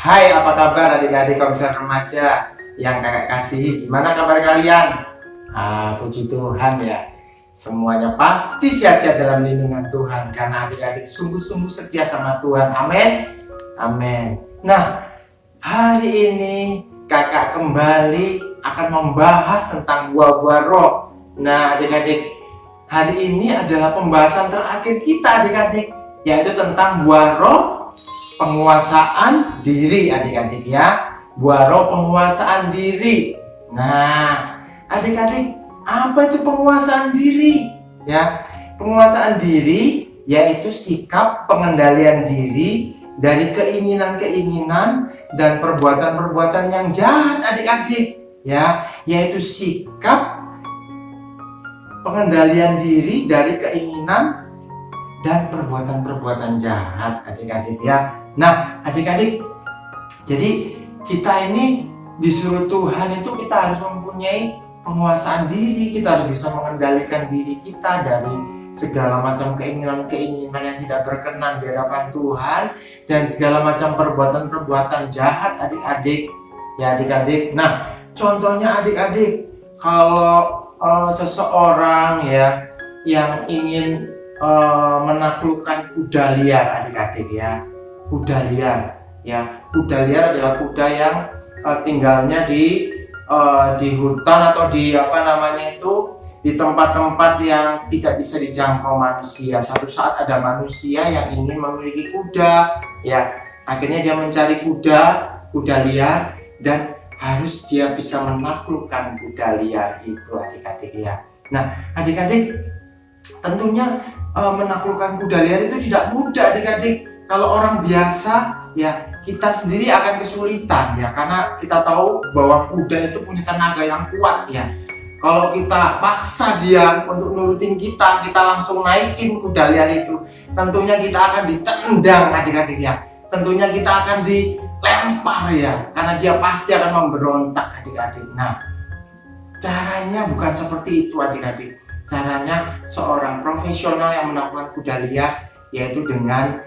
Hai, apa kabar adik-adik komisar remaja yang kakak kasihi? Gimana kabar kalian? Puji Tuhan ya. Semuanya pasti sehat-sehat dalam lindungan Tuhan karena adik-adik sungguh-sungguh setia sama Tuhan. Amin. Amin. Nah, hari ini kakak kembali akan membahas tentang buah-buah roh. Nah, adik-adik, hari ini adalah pembahasan terakhir kita adik-adik, yaitu tentang buah roh penguasaan diri adik-adik ya. Buah roh penguasaan diri. Nah, adik-adik, apa itu penguasaan diri? Ya, penguasaan diri yaitu sikap pengendalian diri dari keinginan-keinginan dan perbuatan-perbuatan yang jahat adik-adik. Ya, yaitu sikap pengendalian diri dari keinginan dan perbuatan-perbuatan jahat adik-adik ya. Nah, adik-adik, jadi kita ini disuruh Tuhan itu kita harus mempunyai penguasaan diri, kita harus bisa mengendalikan diri kita dari segala macam keinginan-keinginan yang tidak berkenan di hadapan Tuhan dan segala macam perbuatan-perbuatan jahat adik-adik ya adik-adik. Nah, contohnya adik-adik, kalau seseorang ya yang ingin menaklukkan kuda liar adik-adik ya. Kuda liar ya. Kuda liar adalah kuda yang tinggalnya di hutan atau di di tempat-tempat yang tidak bisa dijangkau manusia. Suatu saat ada manusia yang ingin memiliki kuda ya. Akhirnya dia mencari kuda liar dan harus dia bisa menaklukkan kuda liar itu adik-adik ya. Nah, adik-adik, tentunya menaklukkan kuda liar itu tidak mudah adik-adik. Kalau orang biasa ya kita sendiri akan kesulitan ya, karena kita tahu bahwa kuda itu punya tenaga yang kuat ya. Kalau kita paksa dia untuk nurutin kita langsung naikin kuda liar itu, tentunya kita akan ditendang adik-adik ya. Tentunya kita akan dilempar ya, karena dia pasti akan memberontak adik-adik. Nah, caranya bukan seperti itu adik-adik. Caranya seorang profesional yang menaklukkan kuda liar yaitu dengan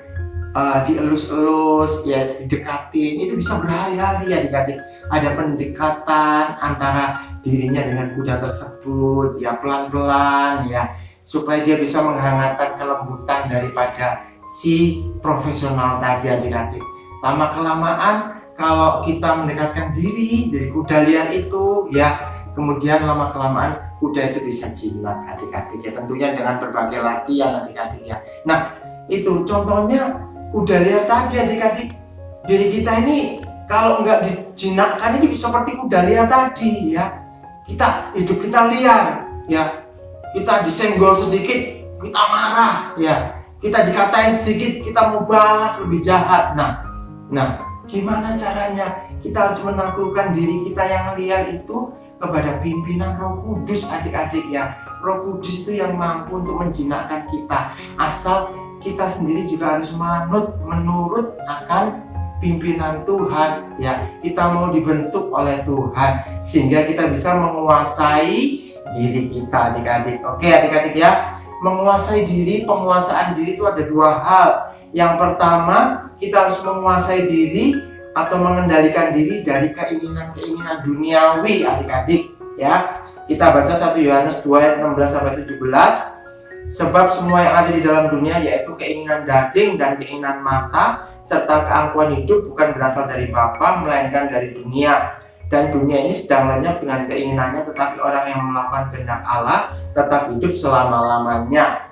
dielus-elus ya, didekatin, itu bisa berhari-hari adik-adik. Ada pendekatan antara dirinya dengan kuda tersebut ya, pelan-pelan ya, supaya dia bisa menghangatkan kelembutan daripada si profesional tadi adik-adik. Lama-kelamaan kalau kita mendekatkan diri dari kuda liar itu ya, kemudian lama-kelamaan kuda itu bisa jinak adik-adik ya, tentunya dengan berbagai latihan adik-adik ya. Nah, itu contohnya kuda liar tadi adik-adik. Diri kita ini kalau nggak dijinakkan ini seperti kuda liar tadi ya. Hidup kita liar ya. Kita disenggol sedikit kita marah ya. Kita dikatain sedikit kita mau balas lebih jahat. Nah, gimana caranya? Kita harus menaklukkan diri kita yang liar itu kepada pimpinan Roh Kudus adik-adik ya. Roh Kudus itu yang mampu untuk menjinakkan kita, asal kita sendiri juga harus menurut akan pimpinan Tuhan ya. Kita mau dibentuk oleh Tuhan sehingga kita bisa menguasai diri kita adik-adik. Oke adik-adik ya, menguasai diri, penguasaan diri itu ada dua hal. Yang pertama, kita harus menguasai diri atau mengendalikan diri dari keinginan-keinginan duniawi adik-adik ya. Kita baca 1 Yohanes 2 ayat 16-17. Sebab semua yang ada di dalam dunia, yaitu keinginan daging dan keinginan mata serta keangkuhan hidup, bukan berasal dari Bapa melainkan dari dunia. Dan dunia ini sedang lenyap dengan keinginannya, tetapi orang yang melakukan kehendak Allah tetap hidup selama-lamanya.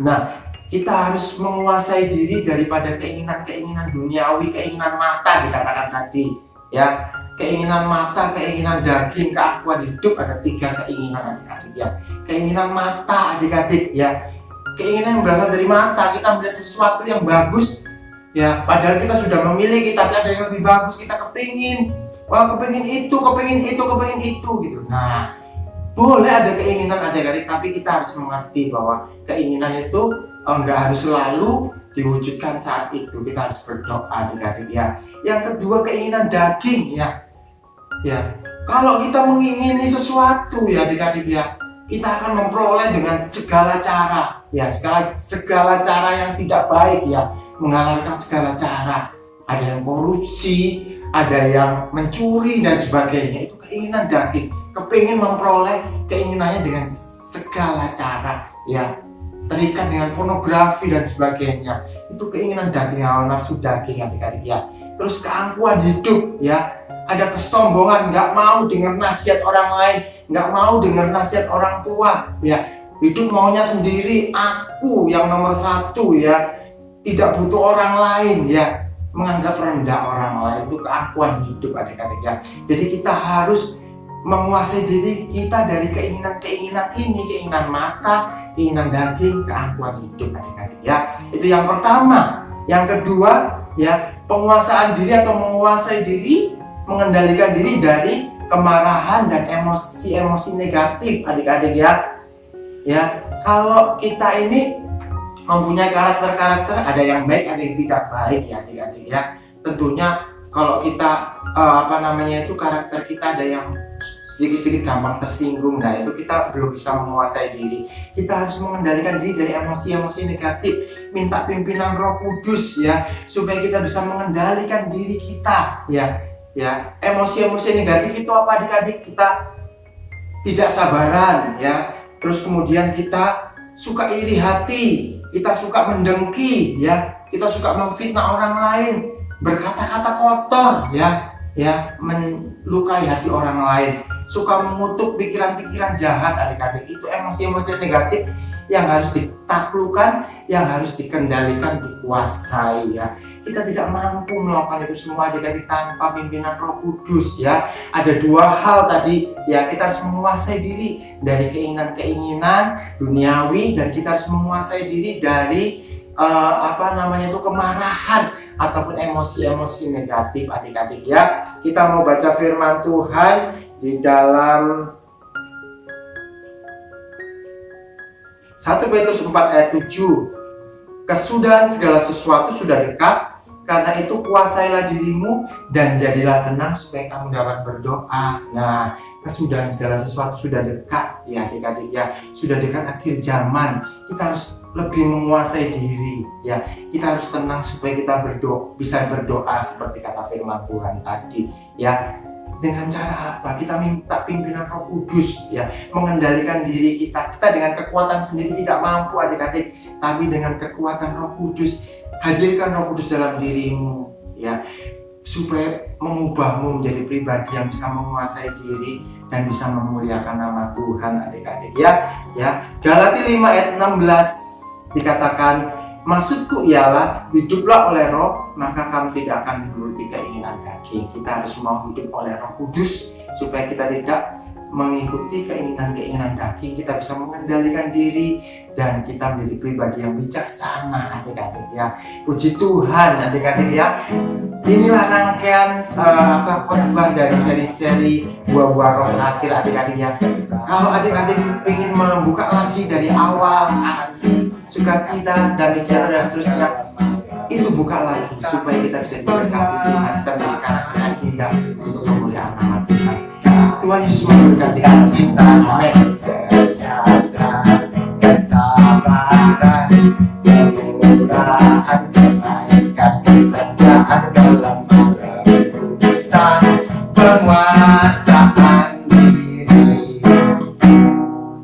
Nah, kita harus menguasai diri daripada keinginan-keinginan duniawi, keinginan mata dikatakan tadi ya. Keinginan mata, keinginan daging, keangkuhan hidup, ada 3 keinginan adik-adik ya. Keinginan mata adik-adik ya, keinginan yang berasal dari mata. Kita melihat sesuatu yang bagus ya, padahal kita sudah memiliki, tapi ada yang lebih bagus, kita kepingin, kepingin itu gitu. Nah, boleh ada keinginan adik-adik, tapi kita harus mengerti bahwa keinginan itu enggak harus selalu diwujudkan saat itu. Kita harus berdoa adik-adik ya. Yang kedua, keinginan daging ya, kalau kita mengingini sesuatu ya adik-adik ya, kita akan memperoleh dengan segala cara ya, segala cara yang tidak baik ya, menghalalkan segala cara. ada yang korupsi, ada yang mencuri dan sebagainya. Itu keinginan daging, kepingin memperoleh keinginannya dengan segala cara, ya, terikat dengan pornografi dan sebagainya. Itu keinginan daging, nafsu daging, adik-adik ya. Terus keangkuhan hidup, ya, ada kesombongan, nggak mau dengar nasihat orang lain, nggak mau dengar nasihat orang tua, ya, hidup maunya sendiri, aku yang nomor satu, ya, tidak butuh orang lain, ya, menganggap rendah orang lain. Itu keangkuhan hidup, adik-adik ya. Jadi kita harus menguasai diri kita dari keinginan-keinginan ini, keinginan mata, keinginan daging, keangkuhan hidup, adik-adik ya. Itu yang pertama. Yang kedua, ya, penguasaan diri atau menguasai diri, mengendalikan diri dari kemarahan dan emosi-emosi negatif, adik-adik ya. Ya, kalau kita ini mempunyai karakter-karakter, ada yang baik, ada yang tidak baik, ya, adik-adik ya. Tentunya kalau kita karakter kita ada yang sedikit-sedikit gampang tersinggung, nah itu kita belum bisa menguasai diri. Kita harus mengendalikan diri dari emosi-emosi negatif, minta pimpinan Roh Kudus, ya, supaya kita bisa mengendalikan diri kita, ya. Emosi-emosi negatif itu apa, adik-adik? Kita tidak sabaran, ya. Terus kemudian kita suka iri hati, kita suka mendengki, ya, kita suka memfitnah orang lain, berkata-kata kotor, ya, melukai hati orang lain, suka mengutuk pikiran-pikiran jahat, adik-adik. Itu emosi-emosi negatif yang harus ditaklukkan, yang harus dikendalikan, dikuasai, ya. Kita tidak mampu melakukan itu semua, adik-adik, tanpa pimpinan Roh Kudus, ya. Ada dua hal tadi, ya, kita harus menguasai diri dari keinginan-keinginan duniawi, dan kita harus menguasai diri dari kemarahan ataupun emosi-emosi negatif, adik-adik ya. Kita mau baca firman Tuhan di dalam 1 Petrus 4 ayat 7. Kesudahan segala sesuatu sudah dekat, karena itu kuasailah dirimu dan jadilah tenang supaya kamu dapat berdoa. Nah, kesudahan segala sesuatu sudah dekat, ya, adik-adik ya. Sudah dekat akhir zaman. Kita harus lebih menguasai diri, ya. Kita harus tenang supaya kita bisa berdoa seperti kata firman Tuhan tadi, ya. Dengan cara apa? Kita minta pimpinan Roh Kudus, ya, mengendalikan diri kita. Kita dengan kekuatan sendiri tidak mampu, adik-adik, tapi dengan kekuatan Roh Kudus, hadirkan Roh Kudus dalam dirimu, ya, supaya mengubahmu menjadi pribadi yang bisa menguasai diri dan bisa memuliakan nama Tuhan, adik-adik ya. Galatia 5 ayat 16 dikatakan, maksudku ialah hiduplah oleh Roh, maka kamu tidak akan menuruti keinginan daging. Kita harus mau hidup oleh Roh Kudus supaya kita tidak mengikuti keinginan-keinginan daging. Kita bisa mengendalikan diri dan kita menjadi pribadi yang bijaksana, adik-adik ya. Puji Tuhan, adik-adik ya. Inilah rangkaian khotbah dari seri-seri buah-buah roh terakhir, adik-adik ya. Kalau adik-adik ingin membuka lagi dari awal, kasih, sukacita, damai sejahtera dan seterusnya, itu buka lagi supaya kita bisa diberkati Tuhan, kita menjadi karakter yang indah untuk kemuliaan nama Tuhan. Tuhan Yesus memberkati kita. Amin.